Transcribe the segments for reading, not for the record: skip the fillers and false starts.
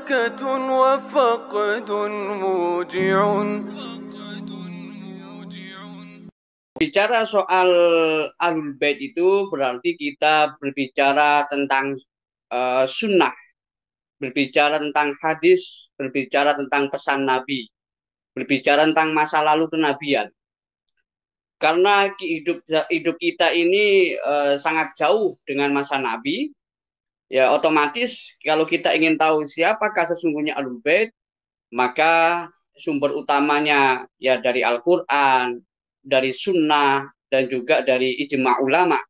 بركة وفقد موجع. Bicara soal Ahlul Bait itu berarti kita berbicara tentang sunnah, berbicara tentang hadis, berbicara tentang pesan Nabi, berbicara tentang masa lalu kenabian. Karena hidup kita ini sangat jauh dengan masa Nabi, ya otomatis kalau kita ingin tahu siapakah sesungguhnya Ahlul Bait, maka sumber utamanya ya dari Al-Quran, dari Sunnah, dan juga dari ijma ulama,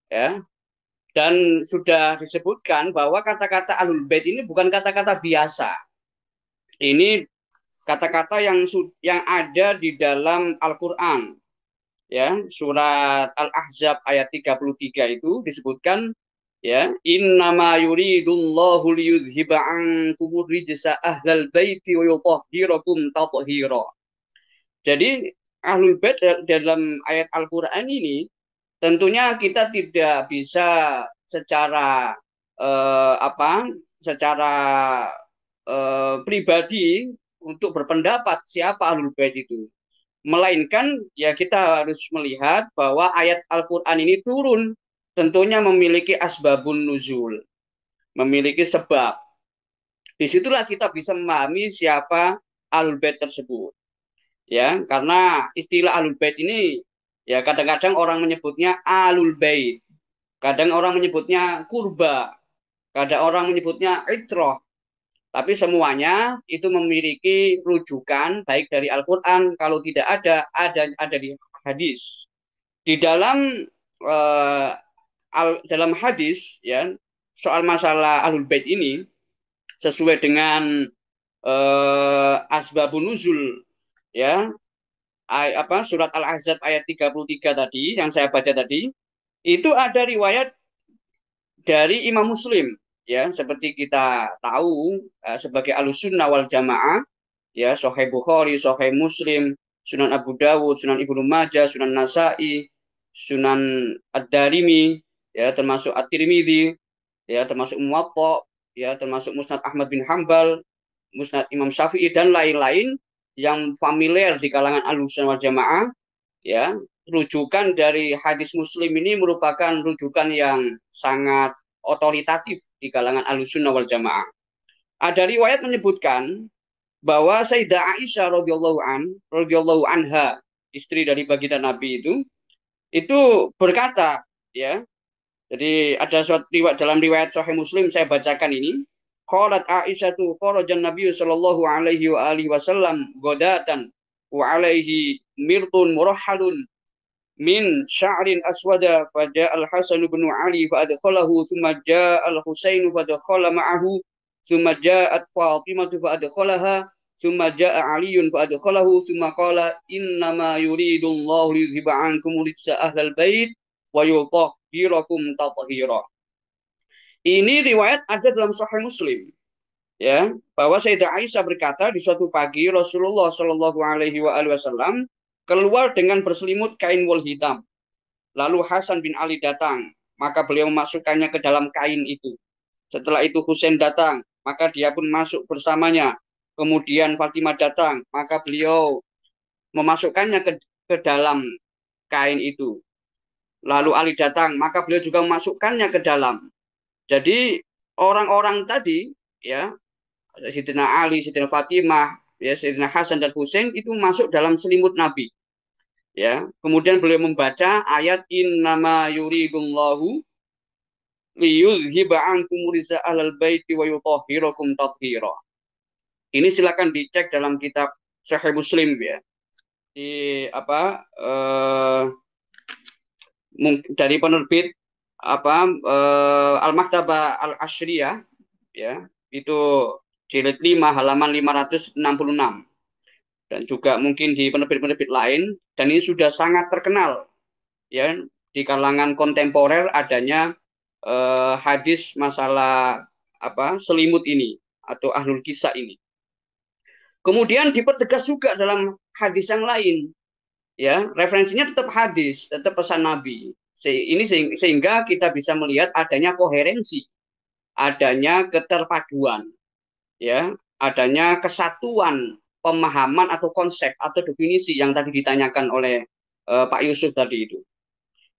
ya. Dan sudah disebutkan bahwa kata-kata Ahlul Bait ini bukan kata-kata biasa. Ini kata-kata yang ada di dalam Al-Quran, ya, surat Al-Ahzab ayat 33 itu disebutkan, ya, innama yuridullahu liyudhiba ankumur rijsa ahlal baiti wa yutahhirakum tathira. Jadi Ahlul Bait dalam ayat Al-Qur'an ini tentunya kita tidak bisa secara secara pribadi untuk berpendapat siapa Ahlul Bait itu. Melainkan ya kita harus melihat bahwa ayat Al-Qur'an ini turun tentunya memiliki asbabun nuzul, memiliki sebab. Disitulah kita bisa memahami siapa Ahlul Bait tersebut. Ya, karena istilah Ahlul Bait ini ya kadang-kadang orang menyebutnya Ahlul Bait, kadang orang menyebutnya kurba, kadang orang menyebutnya itrah. Tapi semuanya itu memiliki rujukan baik dari Al-Qur'an, kalau tidak ada di hadis. Di dalam dalam hadis, ya, soal masalah Ahlul Bait ini sesuai dengan asbabun nuzul, ya, surat Al-Ahzab ayat 33 tadi yang saya baca tadi, itu ada riwayat dari Imam Muslim, ya, seperti kita tahu sebagai Ahlussunnah wal Jamaah, ya, Sahih Bukhari, Sahih Muslim, Sunan Abu Dawud, Sunan Ibnu Majah, Sunan Nasa'i, Sunan Ad-Darimi, ya, termasuk At-Tirmidzi, ya, termasuk Muwatta, ya, termasuk Musnad Ahmad bin Hambal, Musnad Imam Syafi'i, dan lain-lain yang familiar di kalangan Ahlussunnah wal Jamaah, ya. Rujukan dari hadis Muslim ini merupakan rujukan yang sangat otoritatif di kalangan Ahlussunnah wal Jamaah. Ada riwayat menyebutkan bahwa Sayyidah Aisyah radhiyallahu anha, istri dari baginda Nabi itu berkata, ya. Jadi ada suatu riwayat dalam riwayat Sahih Muslim, saya bacakan ini. Qalat Aisyatu kharajan Nabi sallallahu alaihi wa alihi wasallam ghadatan wa alaihi mirtun murahhalun min sya'rin aswada fa ja'a al-Hasan bin Ali fa adkhalahu thumma ja'a al-Husain fa adkhala ma'ahu thumma ja'at Fatimah fa adkhalaha thumma ja'a Ali fa adkhalahu thumma qala innama yuridullahu liyuzhiba 'ankum rijsa ahlal bait wa yutahhirakum tathira. Ini riwayat ada dalam Sahih Muslim, ya, bahwa Sayyidah Aisyah berkata di suatu pagi Rasulullah Shallallahu Alaihi Wasallam keluar dengan berselimut kain wol hitam. Lalu Hasan bin Ali datang, maka beliau memasukkannya ke dalam kain itu. Setelah itu Husain datang, maka dia pun masuk bersamanya. Kemudian Fatimah datang, maka beliau memasukkannya ke dalam kain itu. Lalu Ali datang, maka beliau juga memasukkannya ke dalam. Jadi orang-orang tadi, ya, Sayyidina Ali, Sayyidina Fatimah, ya, Sayyidina Hasan dan Husain itu masuk dalam selimut Nabi. Ya, kemudian beliau membaca ayat innama yuridullahu liyuzhiba ankum rijsa ahlal baiti wa yutahhirakum tathira. Ini silakan dicek dalam kitab Sahih Muslim, ya. Di dari penerbit Al-Maktabah Al-Ashriyah, ya, itu jilid 5 halaman 566, dan juga mungkin di penerbit-penerbit lain, dan ini sudah sangat terkenal, ya, di kalangan kontemporer adanya hadis masalah selimut ini atau ahlul kisah ini. Kemudian dipertegas juga dalam hadis yang lain, ya, referensinya tetap hadis, tetap pesan Nabi. Ini sehingga kita bisa melihat adanya koherensi, adanya keterpaduan, ya, adanya kesatuan pemahaman atau konsep atau definisi yang tadi ditanyakan oleh Pak Yusuf tadi itu.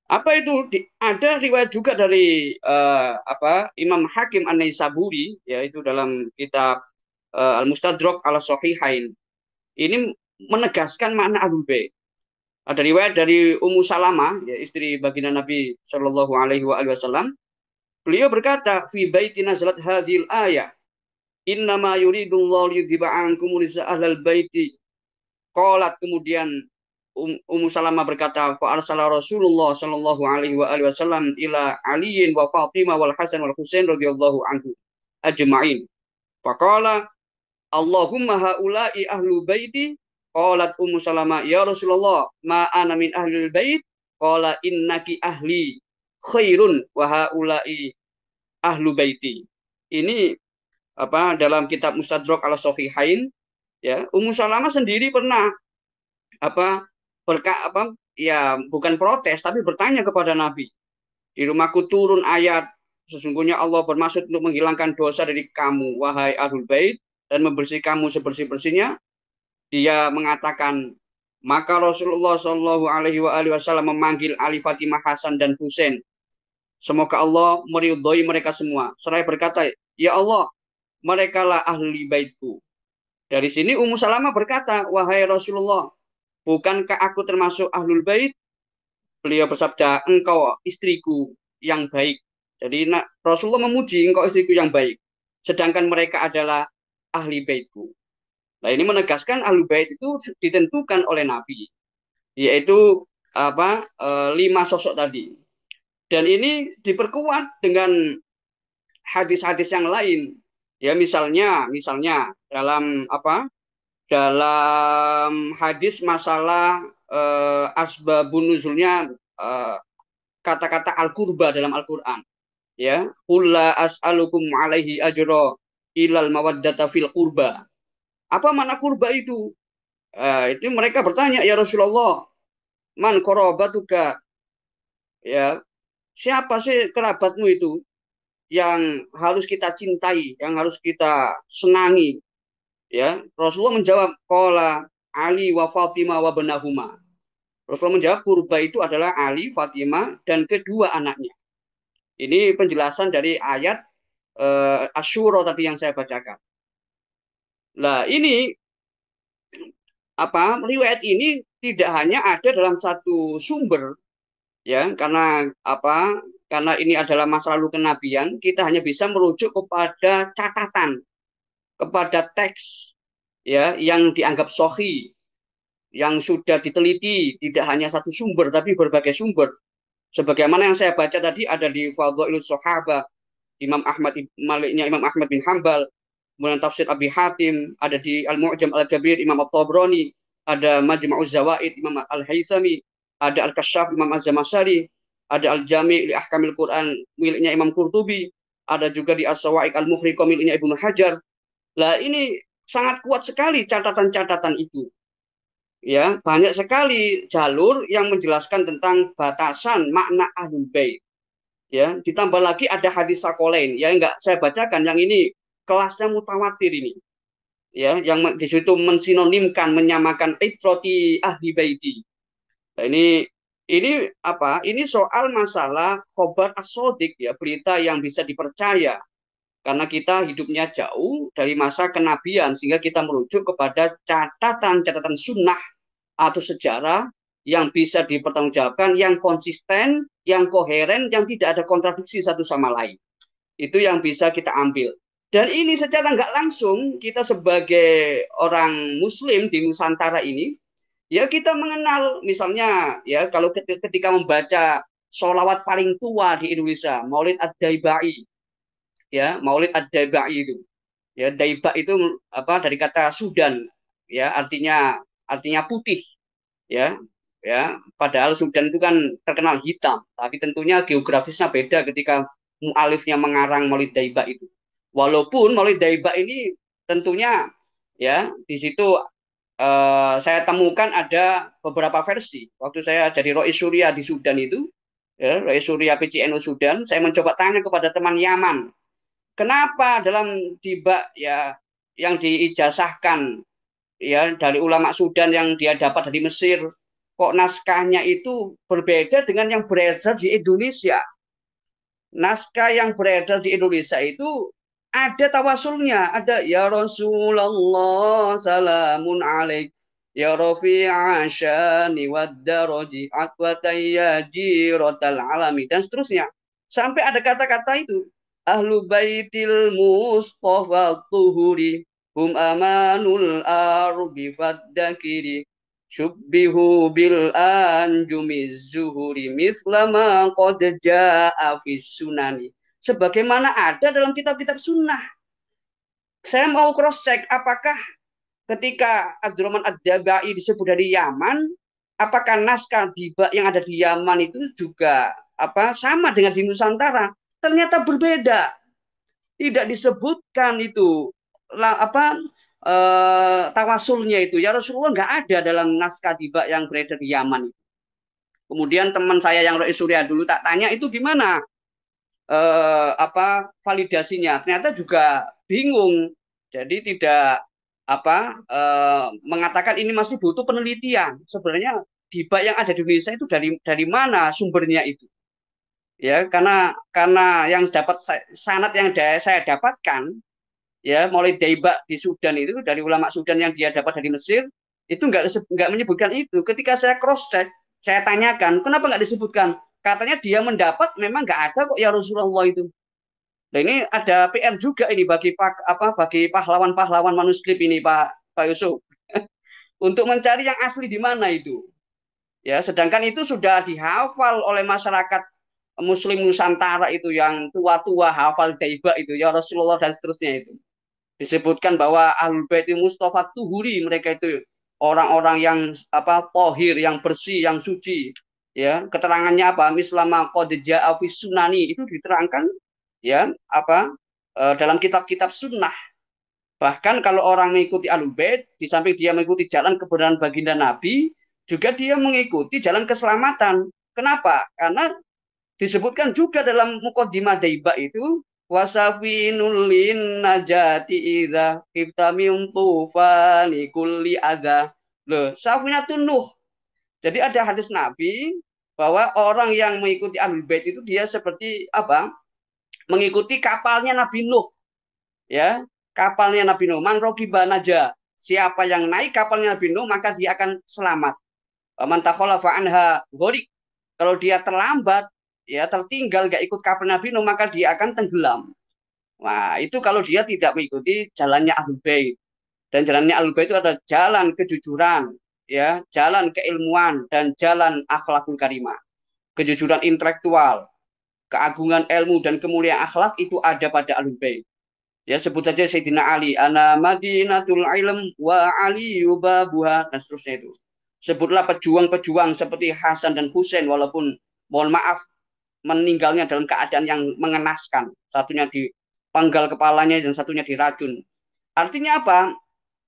Apa itu? Ada riwayat juga dari Imam Hakim An-Naisaburi, yaitu dalam kitab Al-Mustadrak ala Sahihain. Ini menegaskan makna Ahlul Bait. Ada riwayat dari Ummu Salamah, ya, istri baginda Nabi Shallallahu Alaihi Wasallam. Beliau berkata, "Fi baiti nazalat hadhil ayah. Innama yuridullahu liyudhiba ankum rijsa ahlal baiti." Qalat, kemudian Ummu Salamah berkata, "Fa arsala Rasulullah sallallahu alaihi wasallam ila Aliin wa Fatimah wal Hasan wal Husain radhiyallahu anhu ajma'in. Faqala, Allahumma haula'i ahlu baiti." Qalat Ummu Salamah, "Ya Rasulullah, ma ana min ahlil bait." Qala, "Innaki ahli khairun wa haula'i ahlu baiti." Ini dalam kitab Mustadrak ala Sahihain, ya, Ummu Salamah sendiri pernah apa ya, bukan protes tapi bertanya kepada Nabi, "Di rumahku turun ayat, sesungguhnya Allah bermaksud untuk menghilangkan dosa dari kamu, wahai ahlul bait, dan membersihkan kamu sebersih-bersihnya." Dia mengatakan, maka Rasulullah Shallallahu Alaihi Wasallam memanggil Ali, Fatimah, Hasan dan Husain. Semoga Allah meridhoi mereka semua. Seraya berkata, "Ya Allah, merekalah ahli baitku." Dari sini Ummu Salamah berkata, "Wahai Rasulullah, bukankah aku termasuk ahlul bait?" Beliau bersabda, "Engkau istriku yang baik." Jadi Rasulullah memuji, "Engkau istriku yang baik." Sedangkan mereka adalah ahli baitku. Nah, ini menegaskan ahlul bait itu ditentukan oleh Nabi, yaitu 5 sosok tadi. Dan ini diperkuat dengan hadis-hadis yang lain. Ya, misalnya dalam dalam hadis masalah asbabun nuzulnya kata-kata al-qurba dalam Al-Qur'an, ya, qul la as'alukum alaihi ajra ilal mawaddata fil qurba. Apa makna kurba itu? Itu mereka bertanya, "Ya Rasulullah, man qarabatuka?" Ya, siapa sih kerabatmu itu yang harus kita cintai, yang harus kita senangi? Ya, Rasulullah menjawab, qala Ali wa Fatimah wa benahuma. Rasulullah menjawab, kurba itu adalah Ali, Fatimah, dan kedua anaknya. Ini penjelasan dari ayat Asyura tadi yang saya bacakan. Nah, ini riwayat ini tidak hanya ada dalam satu sumber, ya, karena ini adalah masa lalu kenabian, kita hanya bisa merujuk kepada catatan, kepada teks, ya, yang dianggap sahih, yang sudah diteliti, tidak hanya satu sumber tapi berbagai sumber. Sebagaimana yang saya baca tadi ada di Fadhailus Sahabah Imam Ahmad Maliknya Imam Ahmad bin Hambal, kemudian tafsir Abi Hatim, ada di Al-Mu'jam Al-Kabir Imam At-Tabrani, ada Majma'uz Zawaid Imam Al-Haythami, ada Al-Kasyaf Imam Az-Zamakhsyari, ada Al-Jami' li Ahkamil Quran miliknya Imam Qurtubi, ada juga di As-Sawa'iq Al-Muhriqah miliknya Ibnu Hajar. Lah, ini sangat kuat sekali catatan-catatan itu. Ya, banyak sekali jalur yang menjelaskan tentang batasan makna ahlul bait. Ya, ditambah lagi ada hadis Sakolain, ya, enggak saya bacakan, yang ini kelasnya mutawatir ini. Ya, yang di situ mensinonimkan, menyamakan itroti ahli baiti. Nah, ini soal masalah khobar as-shodiq, ya, berita yang bisa dipercaya. Karena kita hidupnya jauh dari masa kenabian, sehingga kita merujuk kepada catatan-catatan sunnah atau sejarah yang bisa dipertanggungjawabkan, yang konsisten, yang koheren, yang tidak ada kontradiksi satu sama lain. Itu yang bisa kita ambil. Dan ini secara nggak langsung, kita sebagai orang Muslim di Nusantara ini, ya, kita mengenal, misalnya, ya, kalau ketika membaca sholawat paling tua di Indonesia, Maulid Ad-Daibai, ya, Maulid Ad-Daibai itu, ya, Daiba itu dari kata Sudan, ya, artinya putih, ya, ya, padahal Sudan itu kan terkenal hitam, tapi tentunya geografisnya beda ketika mu'alifnya mengarang Maulid Daiba itu. Walaupun Maulid Daiba ini tentunya, ya, di situ saya temukan ada beberapa versi. Waktu saya jadi Rois Surya di Sudan itu, ya, Rois Surya PCNU Sudan, saya mencoba tanya kepada teman Yaman, kenapa dalam Daiba, ya, yang diijazahkan ya dari ulama Sudan yang dia dapat dari Mesir, kok naskahnya itu berbeda dengan yang beredar di Indonesia. Naskah yang beredar di Indonesia itu ada tawasulnya, ada ya Rasulullah salamun alaik ya rafi'a syani wad daraji atwatayyaji rotal alami dan seterusnya. Sampai ada kata-kata itu ahlu baitil mustafa tuhuri hum amanul arbi faddakiri syubbihu bil anjumiz zuhuri mislama qad jaa fis sunani. Sebagaimana ada dalam kitab-kitab sunnah. Saya mau cross check apakah ketika Abdurrahman Ad-Dabai disebut dari Yaman, apakah naskah Diba yang ada di Yaman itu juga sama dengan di Nusantara? Ternyata berbeda. Tidak disebutkan itu tawasulnya itu. Ya Rasulullah nggak ada dalam naskah Diba yang beredar di Yaman. Kemudian teman saya yang Rois Surya dulu tak tanya itu gimana validasinya. Ternyata juga bingung. Jadi tidak mengatakan ini masih butuh penelitian. Sebenarnya Diba yang ada di Indonesia itu dari mana sumbernya itu? Ya, karena yang dapat sanad yang saya dapatkan ya mulai Diba di Sudan itu dari ulama Sudan yang dia dapat dari Mesir itu nggak menyebutkan itu. Ketika saya cross check, saya tanyakan kenapa nggak disebutkan? Katanya dia mendapat memang nggak ada kok ya Rasulullah itu. Nah ini ada PR juga ini bagi pahlawan-pahlawan manuskrip ini Pak Yusuf untuk mencari yang asli di mana itu. Ya, sedangkan itu sudah dihafal oleh masyarakat Muslim Nusantara itu yang tua-tua hafal Daiba itu ya Rasulullah dan seterusnya itu. Disebutkan bahwa Ahlul Bait Mustafa Tuhuri mereka itu orang-orang yang tohir, yang bersih, yang suci. Ya, keterangannya apa? Mislama qad jaa fis sunani itu diterangkan ya dalam kitab-kitab sunnah. Bahkan kalau orang mengikuti Ahlul Bait, di samping dia mengikuti jalan kebenaran baginda Nabi, juga dia mengikuti jalan keselamatan. Kenapa? Karena disebutkan juga dalam Muqaddimah Daiba itu wasafinul lin najati idza iftamim tufani kulli adza. Loh, safinatun Nuh. Jadi ada hadis Nabi bahwa orang yang mengikuti Ahlul Bait itu dia seperti mengikuti kapalnya Nabi Nuh, ya. Kapalnya Nabi Nuh, man rokiba naja. Siapa yang naik kapalnya Nabi Nuh maka dia akan selamat. Man takhalafa anha gharik. Kalau dia terlambat, ya tertinggal gak ikut kapal Nabi Nuh maka dia akan tenggelam. Nah, itu kalau dia tidak mengikuti jalannya Ahlul Bait. Dan jalannya Ahlul Bait itu ada jalan kejujuran, ya, jalan keilmuan dan jalan akhlakul karimah. Kejujuran intelektual, keagungan ilmu dan kemuliaan akhlak itu ada pada Ahlul Bait. Ya sebut saja Sayyidina Ali, ana madinatul ilm wa ali yubabuha dan seterusnya itu. Sebutlah pejuang-pejuang seperti Hasan dan Husain walaupun mohon maaf meninggalnya dalam keadaan yang mengenaskan. Satunya dipenggal kepalanya dan satunya diracun. Artinya apa?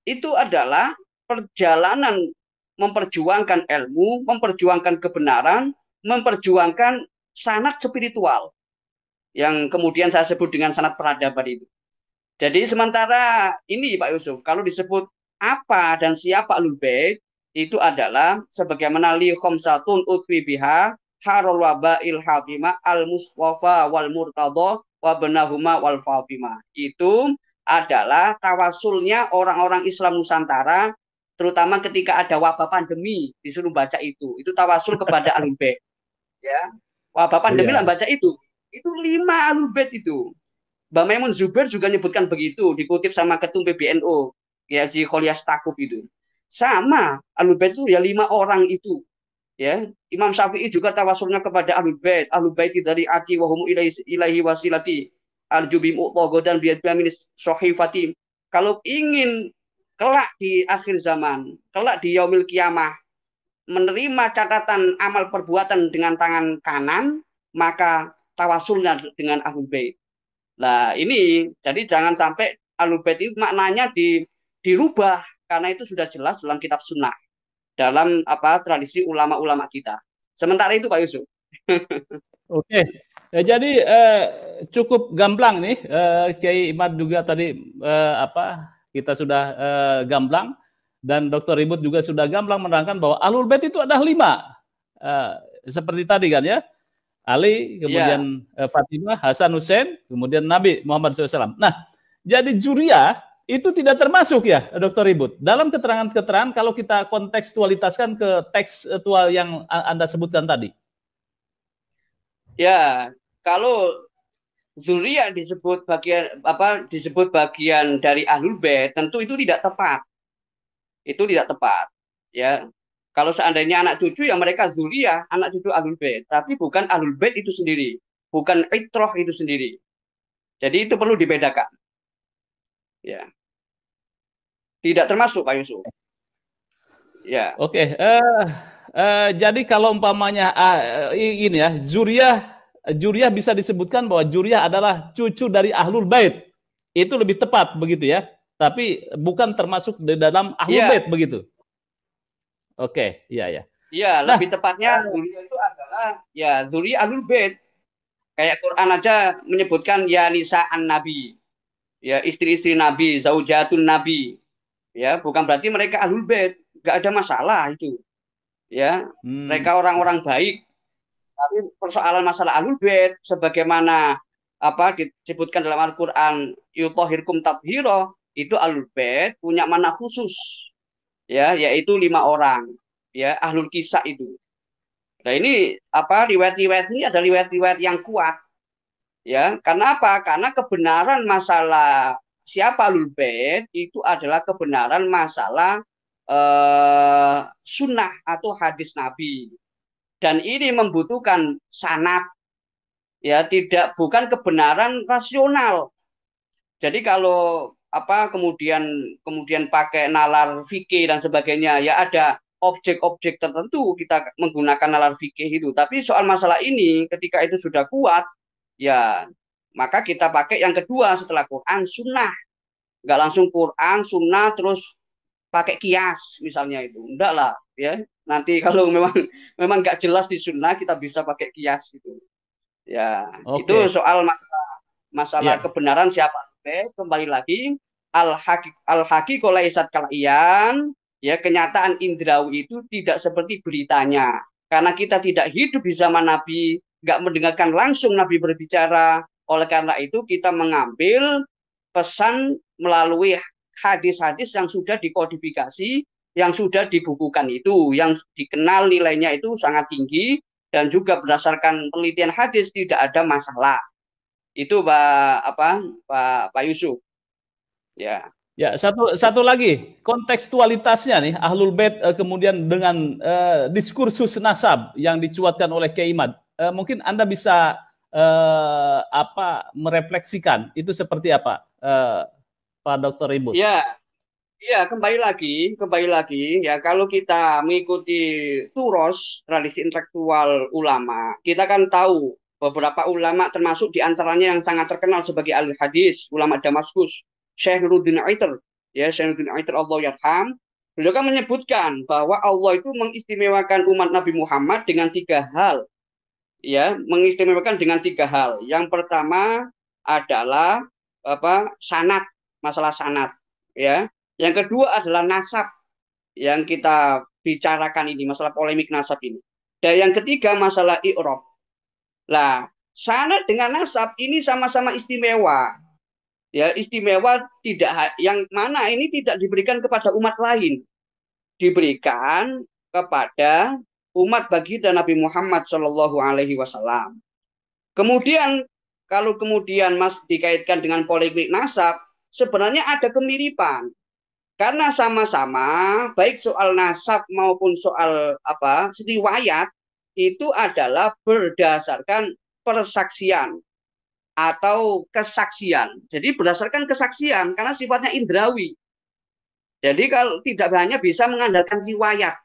Itu adalah perjalanan memperjuangkan ilmu, memperjuangkan kebenaran, memperjuangkan sanad spiritual yang kemudian saya sebut dengan sanad peradaban itu. Jadi sementara ini Pak Yusuf, kalau disebut apa dan siapa Ahlul Bait itu adalah sebagaimana li khamsatun utwi biha harul wabail hatimah al mustafa wal murtadha wa benahuma wal fatimah. Itu adalah tawasulnya orang-orang Islam Nusantara terutama ketika ada wabah pandemi disuruh baca itu. Itu tawasul kepada Ahlul Bait ya. Wabah pandemi lah Iya. baca itu. Itu 5 Ahlul Bait itu. Mbak Maimun Zubair juga nyebutkan begitu, dikutip sama ketum PBNU, ya Haji Kholia Stakuf itu. Sama, Ahlul Bait itu ya 5 orang itu. Ya, Imam Syafi'i juga tawasulnya kepada Ahlul Bait. Ahlul Bait dari ati wa hum ilaihi wasilati. Arjubi mu'taqadan biadmin sahifati. Kalau ingin kelak di akhir zaman, kelak di yaumil kiamah, menerima catatan amal perbuatan dengan tangan kanan, maka tawasulnya dengan Ahlul Bait. Nah, ini jadi jangan sampai Ahlul Bait itu maknanya dirubah karena itu sudah jelas dalam kitab sunnah, dalam tradisi ulama-ulama kita. Sementara itu Pak Yusuf. Oke. Jadi cukup gamblang nih Kiai Imad juga tadi kita sudah gamblang dan Dr. Ribut juga sudah gamblang menerangkan bahwa Ahlul Bait itu ada 5. Seperti tadi kan ya. Ali, kemudian Fatimah, Hasan Hussein, kemudian Nabi Muhammad SAW. Nah, jadi Zuriyah itu tidak termasuk ya, Dr. Ribut. Dalam keterangan-keterangan kalau kita kontekstualitaskan ke tekstual yang Anda sebutkan tadi. Ya, kalau Zuriyah disebut bagian dari Ahlul Bait, tentu itu tidak tepat. Itu tidak tepat. Ya. Kalau seandainya anak cucu ya mereka Zuriyah, anak cucu Ahlul Bait, tapi bukan Ahlul Bait itu sendiri, bukan itrah itu sendiri. Jadi itu perlu dibedakan. Ya. Tidak termasuk Pak Yusuf. Ya. Oke. Jadi kalau umpamanya ini ya, Zuriyah bisa disebutkan bahwa Zuriyah adalah cucu dari Ahlul Bait. Itu lebih tepat begitu ya. Tapi bukan termasuk di dalam Ahlul Bait begitu. Oke, iya. Iya, lebih tepatnya Zuriyah itu adalah ya Zuriyah Ahlul Bait. Kayak Quran aja menyebutkan ya nisa'an Nabi. Ya istri-istri Nabi, zaujatun Nabi. Ya, bukan berarti mereka Ahlul Bait, enggak ada masalah itu. Ya, mereka orang-orang baik. Tapi persoalan masalah Ahlul Bait sebagaimana disebutkan dalam Al-Qur'an yutahhirkum tathhira, itu Ahlul Bait punya makna khusus. Ya, yaitu 5 orang. Ya, Ahlul Kisah itu. Nah, ini riwayat-riwayat ini ada riwayat-riwayat yang kuat. Ya, karena apa? Karena kebenaran masalah siapa Ahlul Bait itu adalah kebenaran masalah sunnah atau hadis Nabi, dan ini membutuhkan sanad, ya bukan kebenaran rasional. Jadi kalau kemudian pakai nalar fikih dan sebagainya, ya ada objek-objek tertentu kita menggunakan nalar fikih itu. Tapi soal masalah ini ketika itu sudah kuat, ya maka kita pakai yang kedua setelah Quran sunnah. Nggak langsung Quran sunnah terus pakai kias misalnya, itu enggak lah ya. Nanti kalau memang nggak jelas di sunnah kita bisa pakai kias itu ya. Itu soal masalah kebenaran siapa. Kembali lagi al-haqiqah laisat kalayan, ya kenyataan indrawi itu tidak seperti beritanya, karena kita tidak hidup di zaman Nabi, nggak mendengarkan langsung Nabi berbicara. Oleh karena itu kita mengambil pesan melalui hadis-hadis yang sudah dikodifikasi, yang sudah dibukukan itu, yang dikenal nilainya itu sangat tinggi, dan juga berdasarkan penelitian hadis tidak ada masalah. Itu Pak Yusuf. Ya. Ya, satu lagi kontekstualitasnya nih Ahlul Bait kemudian dengan diskursus nasab yang dicuatkan oleh Kiai Imad. Mungkin Anda bisa merefleksikan itu seperti apa, Pak Dr. Ribut? Ya, kembali lagi ya, kalau kita mengikuti turos tradisi intelektual ulama, kita kan tahu beberapa ulama termasuk diantaranya yang sangat terkenal sebagai ahli hadis, ulama Damaskus, Syekh Nuruddin Aiter, ya Syekh Nuruddin Aiter Allah yarham, beliau kan menyebutkan bahwa Allah itu mengistimewakan umat Nabi Muhammad dengan 3 hal, ya mengistimewakan dengan 3 hal. Yang pertama adalah sanad, masalah sanad, ya. Yang kedua adalah nasab yang kita bicarakan ini, masalah polemik nasab ini. Dan yang ketiga masalah i'rab. Lah, sanad dengan nasab ini sama-sama istimewa. Ya, istimewa yang mana ini tidak diberikan kepada umat lain. Diberikan kepada umat baginda Nabi Muhammad Shallallahu alaihi wasallam. Kemudian kalau dikaitkan dengan polemik nasab, sebenarnya ada kemiripan. Karena sama-sama baik soal nasab maupun soal riwayat itu adalah berdasarkan persaksian atau kesaksian. Jadi berdasarkan kesaksian karena sifatnya indrawi. Jadi kalau tidak hanya bisa mengandalkan riwayat.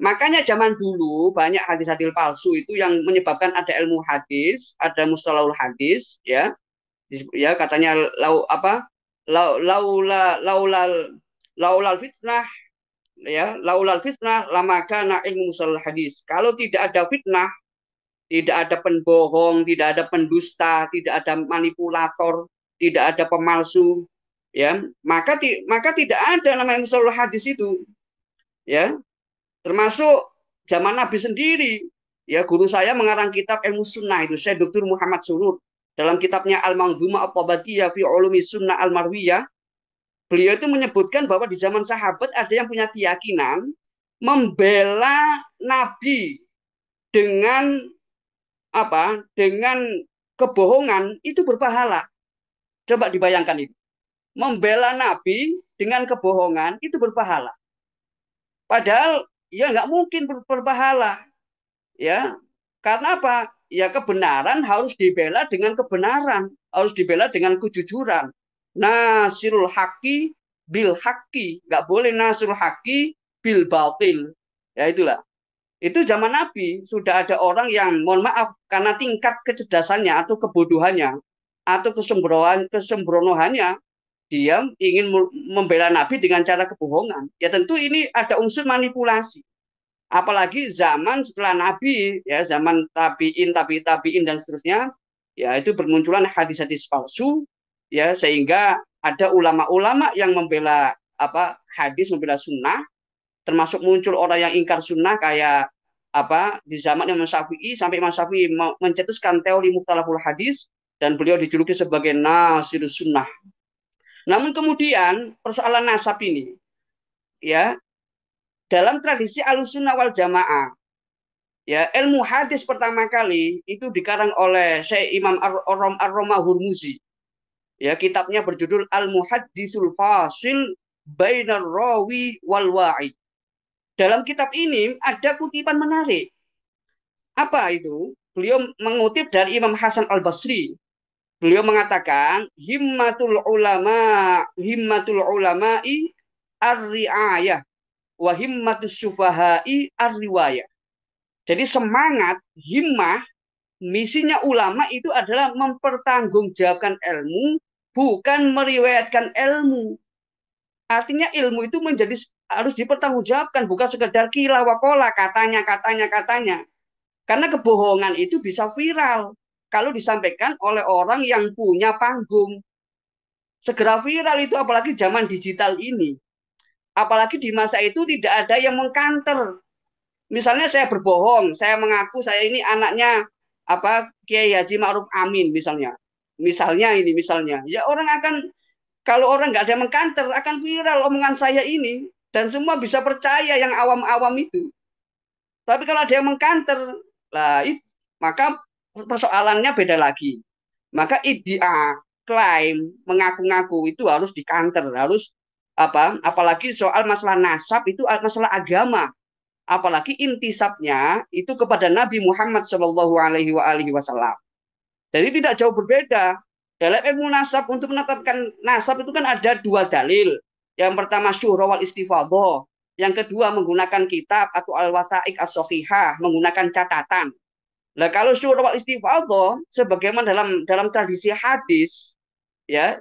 Makanya zaman dulu banyak hadis-hadis palsu itu yang menyebabkan ada ilmu hadis, ada mustalahul hadis, ya. Ya katanya laulal fitnah, ya laulal fitnah lama kana ilmu musalal hadis. Kalau tidak ada fitnah, tidak ada pembohong, tidak ada pendusta, tidak ada manipulator, tidak ada pemalsu, ya, maka tidak ada namanya musalul hadis itu, ya. Termasuk zaman Nabi sendiri, ya, guru saya mengarang kitab Ilmu Sunnah itu, Syekh Dr. Muhammad Surur, dalam kitabnya Al-Manzumah At-Tabatiyah fi Ulumi Sunnah Al-Marwiyah, beliau itu menyebutkan bahwa di zaman sahabat ada yang punya keyakinan membela Nabi dengan apa? Dengan kebohongan itu berpahala. Coba dibayangkan itu. Membela Nabi dengan kebohongan itu berpahala. Padahal ya nggak mungkin berpahala, ya. Karena apa? Ya kebenaran harus dibela dengan kebenaran, harus dibela dengan kejujuran. Nasirul haqi bil haqi, nggak boleh nasirul haqi bil batil. Ya itulah. Itu zaman Nabi sudah ada orang yang mohon maaf karena tingkat kecerdasannya atau kebodohannya atau kesembronoannya, dia ingin membela Nabi dengan cara kebohongan. Ya tentu ini ada unsur manipulasi. Apalagi zaman setelah Nabi, ya zaman tabiin dan seterusnya, ya itu bermunculan hadis-hadis palsu, ya sehingga ada ulama-ulama yang membela hadis, membela sunnah, termasuk muncul orang yang ingkar sunnah kayak di zaman Imam Syafi'i, sampai Imam Syafi'i mencetuskan teori mukhtalaful hadis dan beliau dijuluki sebagai Nasirus Sunnah. Namun kemudian persoalan nasab ini, ya, dalam tradisi Ahlussunnah wal Jamaah, ya, ilmu hadis pertama kali itu dikarang oleh Syekh Imam Ar-Romah Hurmuzi. Ya, kitabnya berjudul Al-Muhaddisul Fasil Bainar Rawi wal Wa'id. Dalam kitab ini ada kutipan menarik. Apa itu? Beliau mengutip dari Imam Hasan Al-Basri. Beliau mengatakan himmatul ulama'i ar-ri'ayah wa himmatus syufaha'i ar-riwayah. Jadi semangat, himmah, misinya ulama itu adalah mempertanggungjawabkan ilmu, bukan meriwayatkan ilmu. Artinya ilmu itu harus dipertanggungjawabkan, bukan sekedar kila wakola, katanya. Karena kebohongan itu bisa viral kalau disampaikan oleh orang yang punya panggung. Segera viral itu apalagi zaman digital ini. Apalagi di masa itu tidak ada yang mengkanter. Misalnya saya berbohong, saya mengaku saya ini anaknya Kiai Haji Ma'ruf Amin misalnya. Misalnya. Ya orang akan, kalau orang nggak ada yang mengkanter, akan viral omongan saya ini. Dan semua bisa percaya yang awam-awam itu. Tapi kalau ada yang mengkanter, maka persoalannya beda lagi. Maka iddia, klaim, mengaku-ngaku itu harus dikanter, harus apalagi soal masalah nasab itu masalah agama. Apalagi intisabnya itu kepada Nabi Muhammad Shallallahu Alaihi Wasallam. Jadi tidak jauh berbeda. Dalam ilmu nasab, untuk menetapkan nasab itu kan ada dua dalil. Yang pertama syuhra wal istifadhah. Yang kedua menggunakan kitab atau al-wasaiq as-sahihah, menggunakan catatan. Nah, kalau syuhra wal istifadhah sebagaimana dalam tradisi hadis, ya,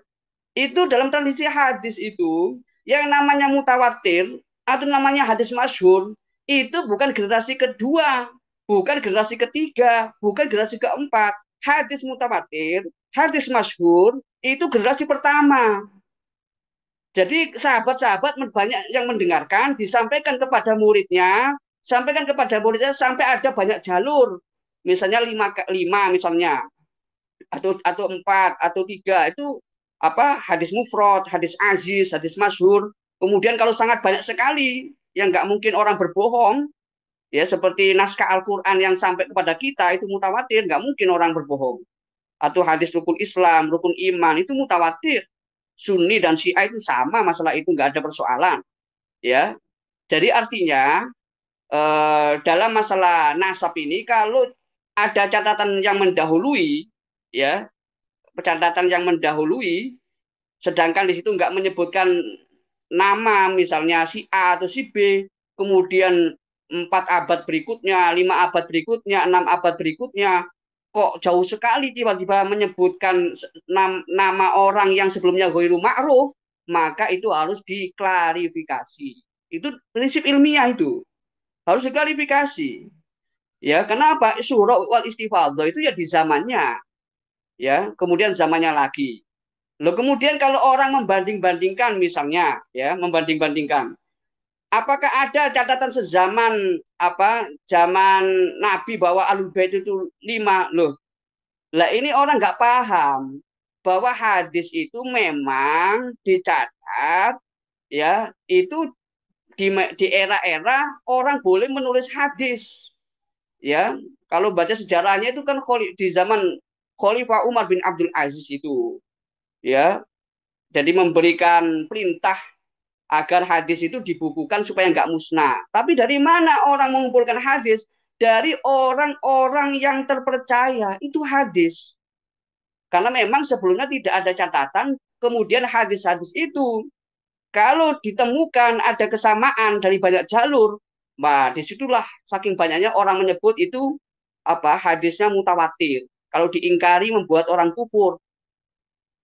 itu dalam tradisi hadis itu yang namanya mutawatir atau namanya hadis masyhur itu bukan generasi kedua, bukan generasi ketiga, bukan generasi keempat. Hadis mutawatir, hadis masyhur itu generasi pertama. Jadi sahabat-sahabat banyak yang mendengarkan, disampaikan kepada muridnya, sampai ada banyak jalur. Misalnya lima misalnya, atau 4 atau 3 itu hadis mufrad, hadis aziz, hadis masyhur. Kemudian kalau sangat banyak sekali yang nggak mungkin orang berbohong, ya seperti naskah Al-Quran yang sampai kepada kita itu mutawatir, nggak mungkin orang berbohong. Atau hadis rukun Islam, rukun iman itu mutawatir. Sunni dan Syiah itu sama, masalah itu nggak ada persoalan. Ya, jadi artinya dalam masalah nasab ini kalau ada catatan yang mendahului, ya, catatan yang mendahului, sedangkan di situ nggak menyebutkan nama, misalnya si A atau si B, kemudian 4 abad berikutnya, 5 abad berikutnya, 6 abad berikutnya, kok jauh sekali tiba-tiba menyebutkan nama orang yang sebelumnya ghairu ma'ruf, maka itu harus diklarifikasi. Itu prinsip ilmiah itu. Harus diklarifikasi. Ya, kenapa? Syuhra wal istifadhah itu ya di zamannya. Ya, kemudian zamannya lagi. Loh, kemudian kalau orang membanding-bandingkan misalnya, ya, membanding-bandingkan, apakah ada catatan sezaman zaman Nabi bahwa Ahlul Bait itu 5? Loh, lah ini orang nggak paham bahwa hadis itu memang dicatat, ya, itu di era-era orang boleh menulis hadis, ya. Kalau baca sejarahnya itu kan di zaman Khalifah Umar bin Abdul Aziz itu, ya, jadi memberikan perintah agar hadis itu dibukukan supaya nggak musnah. Tapi dari mana orang mengumpulkan hadis? Dari orang-orang yang terpercaya itu hadis. Karena memang sebelumnya tidak ada catatan, kemudian hadis-hadis itu kalau ditemukan ada kesamaan dari banyak jalur, nah disitulah saking banyaknya orang menyebut itu hadisnya mutawatir. Kalau diingkari membuat orang kufur.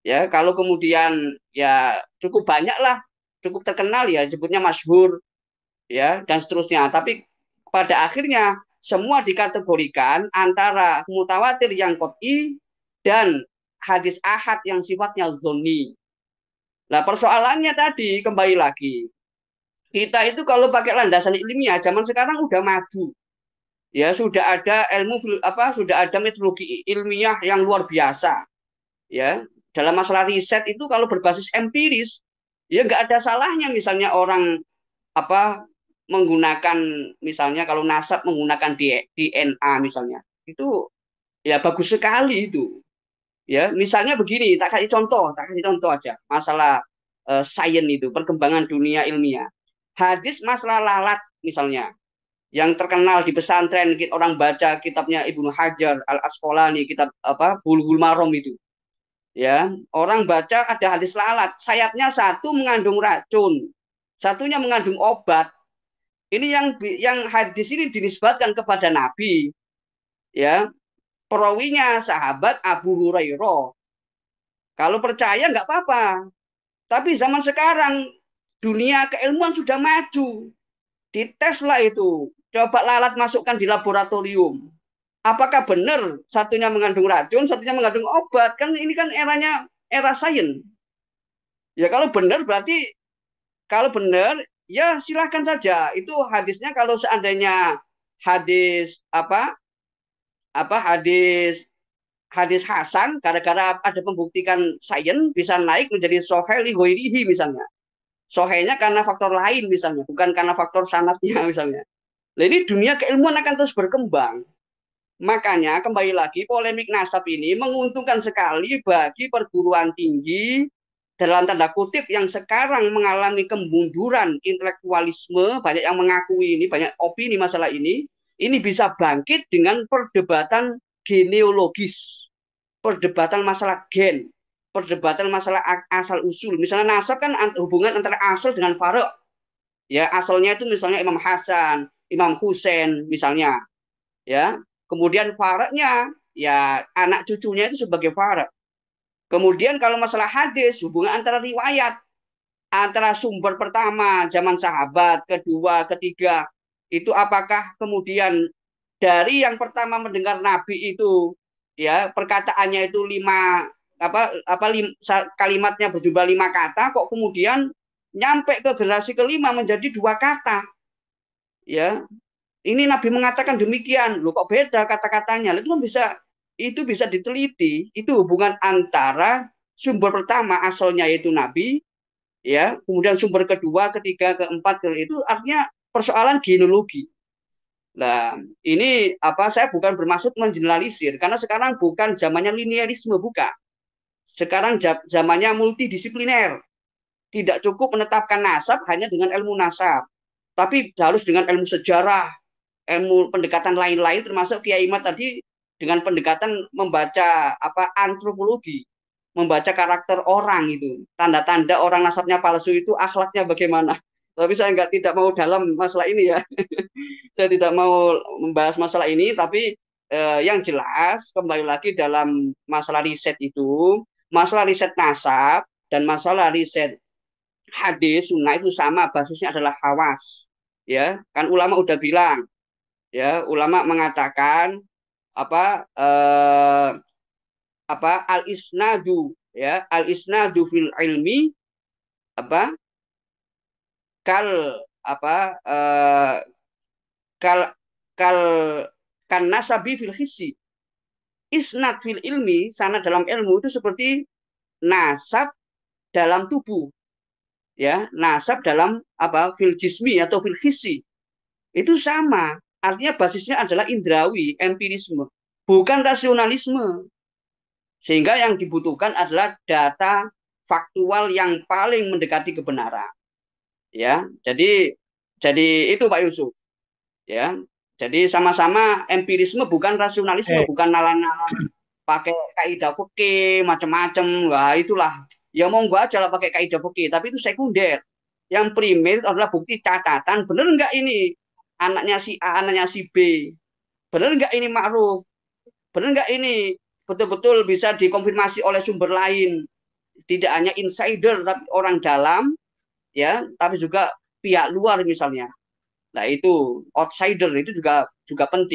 Ya, kalau kemudian ya cukup banyak lah, cukup terkenal ya, sebutnya masyhur, ya, dan seterusnya. Tapi pada akhirnya semua dikategorikan antara mutawatir yang qot'i dan hadis ahad yang sifatnya dzonni. Nah, persoalannya tadi kembali lagi, kita itu kalau pakai landasan ilmiah zaman sekarang udah maju. Ya, sudah ada sudah ada metodologi ilmiah yang luar biasa. Ya, dalam masalah riset itu kalau berbasis empiris, ya nggak ada salahnya misalnya orang menggunakan, misalnya kalau nasab menggunakan DNA misalnya. Itu ya bagus sekali itu. Ya, misalnya begini, tak kasih contoh aja masalah sains itu, perkembangan dunia ilmiah. Hadis masalah lalat misalnya, yang terkenal di pesantren, orang baca kitabnya Ibnu Hajar Al Asqalani, kitab Bulughul Maram itu. Ya, orang baca ada hadis lalat, sayapnya satu mengandung racun, satunya mengandung obat. Ini yang hadis ini dinisbatkan kepada Nabi. Ya, perawinya sahabat Abu Hurairah. Kalau percaya nggak apa-apa. Tapi zaman sekarang dunia keilmuan sudah maju. Diteslah itu. Coba lalat masukkan di laboratorium. Apakah benar satunya mengandung racun, satunya mengandung obat? Kan ini kan eranya era sains. Ya kalau benar ya silahkan saja. Itu hadisnya kalau seandainya hadis hadis hadis Hasan, gara-gara ada pembuktikan sains bisa naik menjadi soheh li ghairihi misalnya. Sohehnya karena faktor lain misalnya, bukan karena faktor sanatnya misalnya. Nah, ini dunia keilmuan akan terus berkembang. Makanya kembali lagi polemik nasab ini menguntungkan sekali bagi perguruan tinggi dalam tanda kutip yang sekarang mengalami kemunduran intelektualisme, banyak yang mengakui ini, banyak opini masalah ini bisa bangkit dengan perdebatan genealogis, perdebatan masalah gen, perdebatan masalah asal usul. Misalnya nasab kan hubungan antara asal dengan farok. Ya, asalnya itu misalnya Imam Hasan, Imam Husain misalnya. Ya, kemudian faroknya ya anak cucunya itu sebagai farok. Kemudian kalau masalah hadis, hubungan antara riwayat, antara sumber pertama zaman sahabat, kedua, ketiga, itu apakah kemudian dari yang pertama mendengar Nabi itu, ya perkataannya itu kalimatnya berjumlah 5 kata, kok kemudian nyampe ke generasi kelima menjadi 2 kata, ya ini Nabi mengatakan demikian, loh kok beda kata-katanya, itu bisa diteliti, itu hubungan antara sumber pertama asalnya yaitu Nabi, ya, kemudian sumber kedua, ketiga, keempat, itu artinya persoalan genealogi. Nah, ini saya bukan bermaksud mengeneralisir, karena sekarang bukan zamannya linearisme, bukan. Sekarang zamannya multidisipliner. Tidak cukup menetapkan nasab hanya dengan ilmu nasab, tapi harus dengan ilmu sejarah, ilmu pendekatan lain-lain, termasuk Kiai Imad tadi dengan pendekatan membaca antropologi, membaca karakter orang itu, tanda-tanda orang nasabnya palsu itu akhlaknya bagaimana. Tapi saya tidak mau dalam masalah ini ya. Saya tidak mau membahas masalah ini, tapi yang jelas kembali lagi dalam masalah riset itu, masalah riset nasab dan masalah riset hadis sunnah itu sama, basisnya adalah hawas. Ya, kan ulama udah bilang, ya, ulama mengatakan al isnadu ya, al isnadu fil ilmi apa kal apa kal kal kan nasabi fil hissi. Isnad fil ilmi, sana dalam ilmu itu seperti nasab dalam tubuh, ya, nasab dalam apa fil jismi atau fil hissi. Itu sama, artinya basisnya adalah indrawi, empirisme, bukan rasionalisme. Sehingga yang dibutuhkan adalah data faktual yang paling mendekati kebenaran. Ya, jadi itu Pak Yusuf. Ya, jadi sama-sama empirisme bukan rasionalisme, bukan nalar-nalar pakai kaidah fikih macam-macam. Wah, itulah. Ya monggo aja lah pakai kaidah fikih, tapi itu sekunder. Yang primer adalah bukti catatan, benar enggak ini anaknya si A, anaknya si B. Benar enggak ini ma'ruf? Benar enggak ini betul-betul bisa dikonfirmasi oleh sumber lain? Tidak hanya insider tapi orang dalam, ya, tapi juga pihak luar misalnya. Nah, itu outsider itu juga penting.